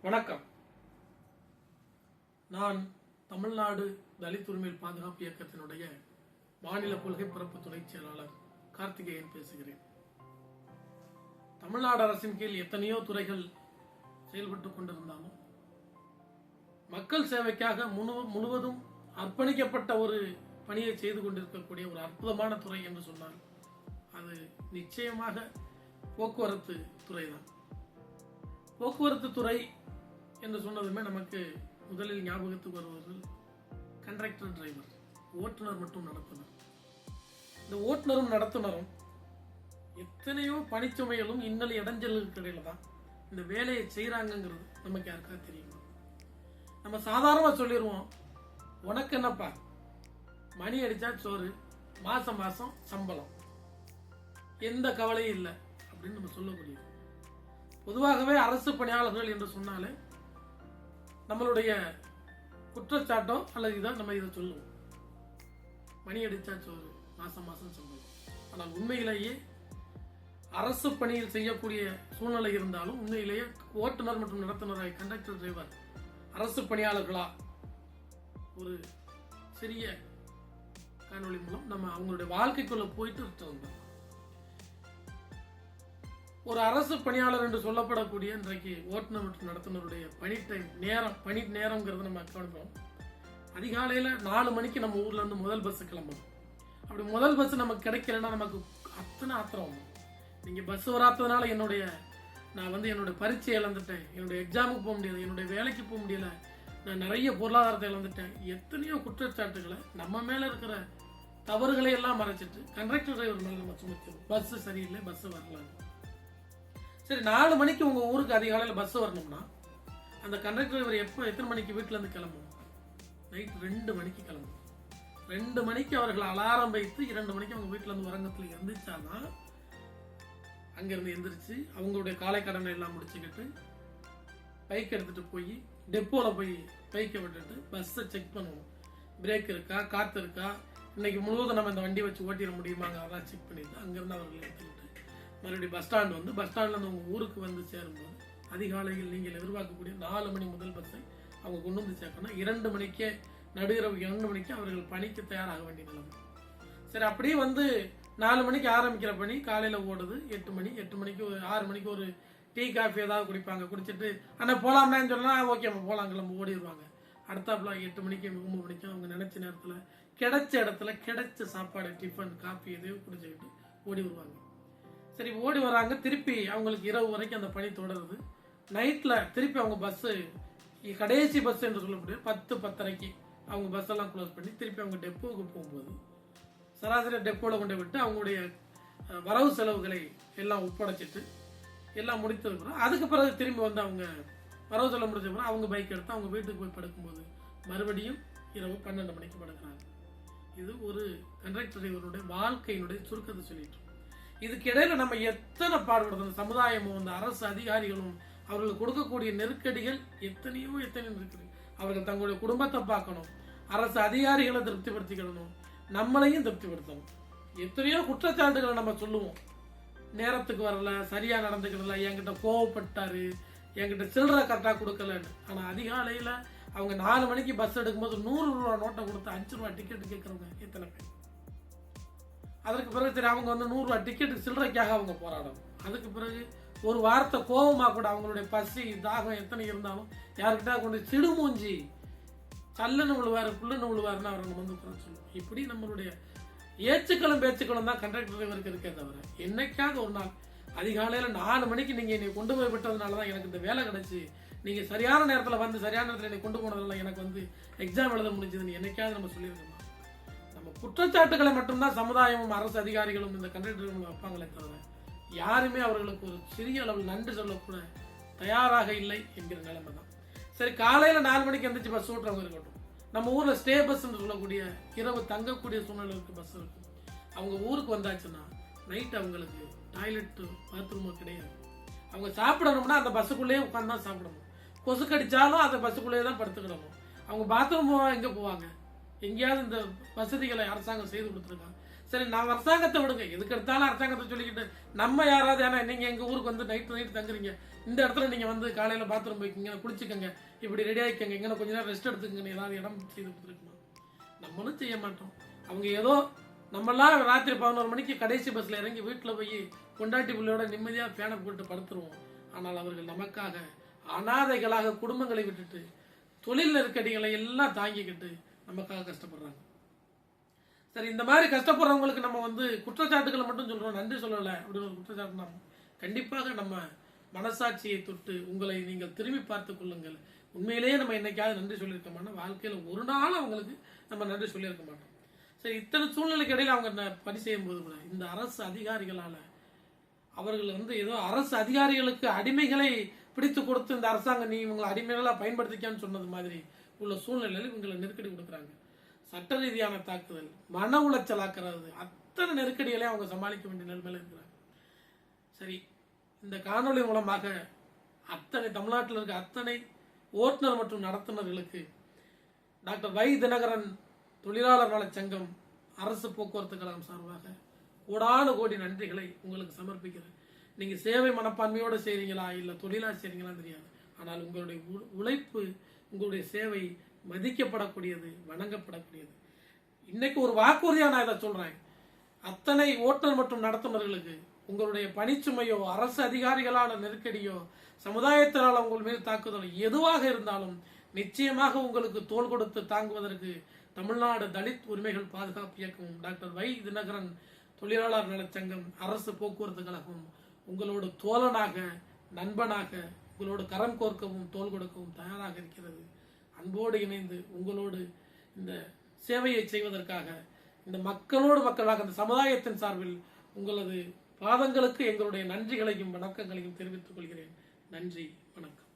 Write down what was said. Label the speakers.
Speaker 1: வணக்கம். நான் தமிழ்நாடு தலித் உரிமை பாதுகாப்பு இயக்கத்தினுடைய மாநில கொள்கை பரப்பு துணை செயலாளர் கார்த்திகேயன் பேசுகிறேன். தமிழ்நாடு அரசின் கீழ் எத்தனையோ துறைகள் செயல்பட்டுக் கொண்டிருந்தாலும் மக்கள் சேவைக்காக முழுவதும் அர்ப்பணிக்கப்பட்ட ஒரு பணியை செய்து கொண்டிருக்கக்கூடிய ஒரு அற்புதமான துறை என்று சொன்னால் அது நிச்சயமாக போக்குவரத்து துறை தான். போக்குவரத்து துறை என்று சொன்னதுமே நமக்கு முதலில் ஞாபகத்துக்கு வருவர்கள் கண்டக்டர், டிரைவர், ஓட்டுநர் மற்றும் நடத்துனர். இந்த ஓட்டுநரும் நடத்துனரும் எத்தனையோ பணிச்சுமைகளும் இன்னல் இடைஞ்சலுக்கு இடையில தான் இந்த வேலையை செய்யறாங்கிறது நமக்கு யாருக்காவது தெரியுமா? நம்ம சாதாரணமா சொல்லிடுவோம், உனக்கு என்னப்பா மணி அடிச்சா சோறு, மாசம் மாசம் சம்பளம், எந்த கவலையும் இல்லை அப்படின்னு நம்ம சொல்லக்கூடியது. பொதுவாகவே அரசு பணியாளர்கள் என்று சொன்னாலே நம்மளுடைய குற்றச்சாட்டோ அல்லது இதை நம்ம இதை சொல்லுவோம், மணி அடிச்சா சோறு, மாசம் மாசம் சம்பளம். ஆனால் உண்மையிலேயே அரசு பணியில் செய்யக்கூடிய சூழ்நிலை இருந்தாலும் உண்மையிலேயே ஓட்டுநர் மற்றும் நடத்துனராய் கண்டக்டர், டிரைவர் அரசு பணியாளர்களா ஒரு சிறிய காணொளி மூலம் நம்ம அவங்களுடைய வாழ்க்கைக்குள்ள போயிட்டு இருந்தோம். ஒரு அரசு பணியாளர் என்று சொல்லப்படக்கூடிய இன்றைக்கு ஓட்டுநர் மற்றும் நடத்துனருடைய பணி நேரம்ங்கிறது நம்ம கவனிப்போம். அதிகாலையில் 4 மணிக்கு நம்ம ஊர்ல இருந்து முதல் பஸ் கிளம்பும். அப்படி முதல் பஸ் நமக்கு கிடைக்கலன்னா நமக்கு அத்தனை ஆத்திரம் வரும். நீங்க பஸ் வராததுனால நான் என்னோட பரீட்சை இழந்துட்டேன், என்னுடைய எக்ஸாமுக்கு போக முடியல, என்னுடைய வேலைக்கு போக முடியல, நான் நிறைய பொருளாதாரத்தை இழந்துட்டேன், எத்தனையோ குற்றச்சாட்டுகளை நம்ம மேல இருக்கிற தவறுகளை எல்லாம் மறைச்சிட்டு கண்டக்டர், டிரைவர் மேல நம்ம சுமத்திடுவோம். பஸ் சரியில்லை, பஸ் வரல. சரி, 4 மணிக்கு உங்க ஊருக்கு அதிகாலையில் பஸ் வரணும்னா அந்த கண்டக்டர் டிரைவர் எத்தனை மணிக்கு வீட்டுல இருந்து கிளம்பும்? நைட் 2 மணிக்கு கிளம்பும். 2 மணிக்கு அவர்கள் அலாரம் வைத்து 2 மணிக்கு அவங்க வீட்டுல இருந்து உறங்கத்துல எந்திரிச்சாதான் அங்கிருந்து எந்திரிச்சு அவங்களுடைய காலை கடனை எல்லாம் முடிச்சுக்கிட்டு பைக் எடுத்துட்டு போய் டெப்போல போய் பைக்கை விட்டுட்டு பஸ்ஸை செக் பண்ணுவோம். பிரேக் இருக்கா, காத்து இருக்கா, இன்னைக்கு முழுவதும் நம்ம இந்த வண்டி வச்சு ஓட்டிட முடியுமாங்க, அதெல்லாம் செக் பண்ணிட்டு அங்கிருந்து அவர்கள் எடுத்துக்கிட்டு மறுபடியும் பஸ் ஸ்டாண்ட் வந்து பஸ் ஸ்டாண்ட்ல இருந்து உங்க ஊருக்கு வந்து சேரும்போது அதிகாலையில் நீங்கள் எதிர்பார்க்கக்கூடிய 4 மணி முதல் பஸ்ஸை அவங்க கொண்டு வந்து சேர்க்கணும். 2 மணிக்கே நடுஇரவு 2 மணிக்கு அவர்கள் பணிக்கு தயாராக வேண்டிய நிலைமை. சரி, அப்படியே வந்து 4 மணிக்கு ஆரம்பிக்கிற பணி காலையில ஓடுது 8 மணிக்கு 6 மணிக்கு ஒரு டீ காஃபி ஏதாவது குடிப்பாங்க. குடிச்சிட்டு அண்ணா போலாம்னு சொன்னா ஓகே போலாம் கிளம்பு ஓடிடுவாங்க. அடுத்தாப்புல 8 மணிக்கு 9 மணிக்கு அவங்க நினைச்ச நேரத்துல கிடைச்ச இடத்துல கிடைச்ச சாப்பாடு, டிஃபன், காஃபி எதையோ குடிச்சுக்கிட்டு ஓடி வருவாங்க. சரி, ஓடி வராங்க. திருப்பி அவங்களுக்கு இரவு வரைக்கும் அந்த பணி தொடருது. நைட்ல திருப்பி அவங்க பஸ், கடைசி பஸ் என்று சொல்லக்கூடிய 10-10:30 அவங்க பஸ் எல்லாம் க்ளோஸ் பண்ணி திருப்பி அவங்க டெப்போவுக்கு போகும்போது சராசரி டெப்போல கொண்டு விட்டு அவங்களுடைய வரவு செலவுகளை எல்லாம் ஒப்படைச்சிட்டு எல்லாம் முடித்ததுக்கு அதுக்கு பிறகு திரும்பி வந்து அவங்க வரவு செலவு முடிச்ச பிறகு அவங்க பைக் எடுத்து அவங்க வீட்டுக்கு போய் படுக்கும்போது மறுபடியும் இரவு 12 மணிக்கு படுக்கிறாங்க. இது ஒரு கண்டக்டர் டிரைவருடைய வாழ்க்கையினுடைய சுருக்கத்தை சொல்லிட்டு, இதுக்கு இடையில நம்ம எத்தனை பாடுபடுறோம். சமுதாயமும் அந்த அரசு அதிகாரிகளும் அவர்களுக்கு கொடுக்கக்கூடிய நெருக்கடிகள் எத்தனையோ இருக்குது. அவர்கள் தங்களுடைய குடும்பத்தை பார்க்கணும், அரசு அதிகாரிகளை திருப்திப்படுத்திக்கணும், நம்மளையும் திருப்திப்படுத்தணும். எத்தனையோ குற்றச்சாட்டுகளை நம்ம சொல்லுவோம், நேரத்துக்கு வரல, சரியா நடந்துக்கிறதுல, என்கிட்ட கோவப்பட்டாரு, என்கிட்ட சில்லறை கரெக்டா கொடுக்கலன்னு. ஆனா அதிகாலையில அவங்க 4 மணிக்கு பஸ் எடுக்கும்போது 100 ரூபா நோட்டை கொடுத்து 5 ரூபா டிக்கெட் கேட்கறவங்க எத்தனை பேர்? அதற்கு பிறகு சரி அவங்க வந்து 100 ரூபா டிக்கெட் சில்லறைக்காக அவங்க போராடணும். அதுக்கு பிறகு ஒரு வார்த்தை கோபமா கூட அவங்களுடைய பசி தாகம் எத்தனை இருந்தாலும் யாருக்கிட்ட கொண்டு சிடுமூஞ்சி சல்லுன்னு விழுவாரு, புல்லுன்னு விழுவாருன்னு அவர் நம்ம வந்து சொல்லுவோம். இப்படி நம்மளுடைய ஏச்சுக்களும் பேச்சுக்களும் தான் கண்டக்டர் டிரைவருக்கு இருக்கே தவிர என்னைக்காவது ஒரு நாள் அதிகாலையில 4 மணிக்கு நீங்க என்னை கொண்டு போய் விட்டதுனாலதான் எனக்கு இந்த வேலை கிடைச்சு, நீங்க சரியான நேரத்துல வந்து சரியான நேரத்துல என்னை கொண்டு போனதுனால எனக்கு வந்து எக்ஸாம் எழுத முடிஞ்சதுன்னு என்னைக்காவது நம்ம சொல்லியிருக்கோமா? நம்ம குற்றச்சாட்டுகளை மட்டும்தான் சமுதாயமும் அரசு அதிகாரிகளும் இந்த கண்டக்டர்களும் வைப்பாங்களே தவிர யாருமே அவர்களுக்கு ஒரு சிறிய அளவில் நன்றி சொல்லக்கூட தயாராக இல்லை என்கிற நிலைமை தான். சரி, காலையில 4 மணிக்கு எந்திரிச்சு பஸ் ஓட்டுறவங்க இருக்கட்டும், நம்ம ஊர்ல ஸ்டே பஸ் சொல்லக்கூடிய இரவு தங்கக்கூடிய சூழ்நிலை இருக்கு, பஸ் இருக்கு. அவங்க ஊருக்கு வந்தாச்சுன்னா நைட் அவங்களுக்கு டாய்லெட், பாத்ரூமோ கிடையாது. அவங்க சாப்பிடணும்னா அந்த பஸ்ஸுக்குள்ளேயே உட்காந்து தான் சாப்பிடணும். கொசு கடிச்சாலும் அந்த பஸ்ஸுக்குள்ளேயே தான் படுத்துக்கிடணும். அவங்க பாத்ரூம் எங்க போவாங்க? எங்கேயாவது இந்த வசதிகளை அரசாங்கம் செய்து கொடுத்துருக்காங்க. சரி, நான் அரசாங்கத்தை விடுங்க, எதுக்கு எடுத்தாலும் அரசாங்கத்தை சொல்லிக்கிட்டு நம்ம யாராவது, ஏன்னா நீங்க எங்க ஊருக்கு வந்து நைட்டு தங்குறீங்க, இந்த இடத்துல நீங்க வந்து காலையில பாத்ரூம் போய்க்கிங்க, குளிச்சுக்கங்க, இப்படி ரெடி ஆகிக்கங்க, இங்கே கொஞ்ச நேரம் ரெஸ்ட் எடுத்துக்கங்க, ஏதாவது இடம் செய்து கொடுத்துருக்குமா? நம்மளும் செய்ய மாட்டோம். அவங்க ஏதோ நம்மளாம் ராத்திரி 11 மணிக்கு கடைசி பஸ்ல இறங்கி வீட்டில் போய் கொண்டாட்டி பிள்ளையோட நிம்மதியாக ஃபேனை போட்டு படுத்துருவோம். ஆனால் அவர்கள் நமக்காக அனாதைகளாக குடும்பங்களை விட்டுட்டு தொழில் நெருக்கடிகளை எல்லாம் தாங்கிக்கிட்டு நமக்காக கஷ்டப்படுறாங்க. சரி, இந்த மாதிரி கஷ்டப்படுறவங்களுக்கு நம்ம வந்து குற்றச்சாட்டுகளை மட்டும் சொல்றோம், நன்றி சொல்லலை அப்படின்னு ஒரு குற்றச்சாட்டு நம்ம கண்டிப்பாக நம்ம மனசாட்சியை தொட்டு உங்களை நீங்கள் திரும்பி பார்த்து கொள்ளுங்கள். உண்மையிலேயே நம்ம என்னைக்காவது நன்றி சொல்லியிருக்க மாட்டோம், வாழ்க்கையில் ஒரு நாள் அவங்களுக்கு நம்ம நன்றி சொல்லியிருக்க மாட்டோம். சரி, இத்தனை சூழ்நிலைக்கு இடையில அவங்க பணி செய்யும் போது கூட இந்த அரசு அதிகாரிகளால அவர்கள் வந்து ஏதோ அரசு அதிகாரிகளுக்கு அடிமைகளை பிடித்து கொடுத்து இந்த அரசாங்கம் நீ இவங்களை அடிமைகளா பயன்படுத்திக்கான்னு சொன்னது மாதிரி உள்ள சூழ்நிலையில் இவங்களை நெருக்கடி கொடுக்குறாங்க. சட்ட ரீதியான தாக்குதல், மன உளைச்சல் ஆக்குறது, அத்தனை நெருக்கடிகளையும் அவங்க சமாளிக்க வேண்டிய நிலைமையில இருக்கிறாங்க. சரி, இந்த காணொளி மூலமாக அத்தனை தமிழ்நாட்டில் இருக்க அத்தனை ஓட்டுநர் மற்றும் நடத்துனர்களுக்கு டாக்டர் வை தினகரன் தொழிலாளர் நல சங்கம் அரசு போக்குவரத்து கழகம் சார்பாக கோடானு கோடி நன்றிகளை உங்களுக்கு சமர்ப்பிக்கிறேன். நீங்க சேவை மனப்பான்மையோடு செய்றீங்களா இல்ல தொழிலா செய்றீங்களான்னு தெரியாது, ஆனால் உங்களுடைய உழைப்பு, உங்களுடைய சேவை மதிக்கப்படக்கூடியது, வணங்கப்படக்கூடியது. இன்னைக்கு ஒரு வாக்குறுதியா நான் இதை சொல்றேன், அத்தனை ஓட்டுநர் மற்றும் நடத்துனர்களுக்கு உங்களுடைய பணிச்சுமையோ அரசு அதிகாரிகளான நெருக்கடியோ சமுதாயத்தினால் உங்கள் மீது தாக்குதல் எதுவாக இருந்தாலும் நிச்சயமாக உங்களுக்கு தோள் கொடுத்து தாங்குவதற்கு தமிழ்நாடு தலித் உரிமைகள் பாதுகாப்பு இயக்கம், டாக்டர் வை தினகரன் தொழிலாளர் நலச்சங்கம், அரசு போக்குவரத்து கழகம் உங்களோடு தோழனாக, நண்பனாக, உங்களோடு கரம் கோர்க்கவும் தோள் கொடுக்கவும் தயாராக இருக்கிறது. அன்போடு இணைந்து உங்களோடு இந்த சேவையை செய்வதற்காக இந்த மக்களோடு மக்களாக இந்த சமுதாயத்தின் சார்பில் உங்களது பாதங்களுக்கு எங்களுடைய நன்றிகளையும் வணக்கங்களையும் தெரிவித்துக் கொள்கிறேன். நன்றி, வணக்கம்.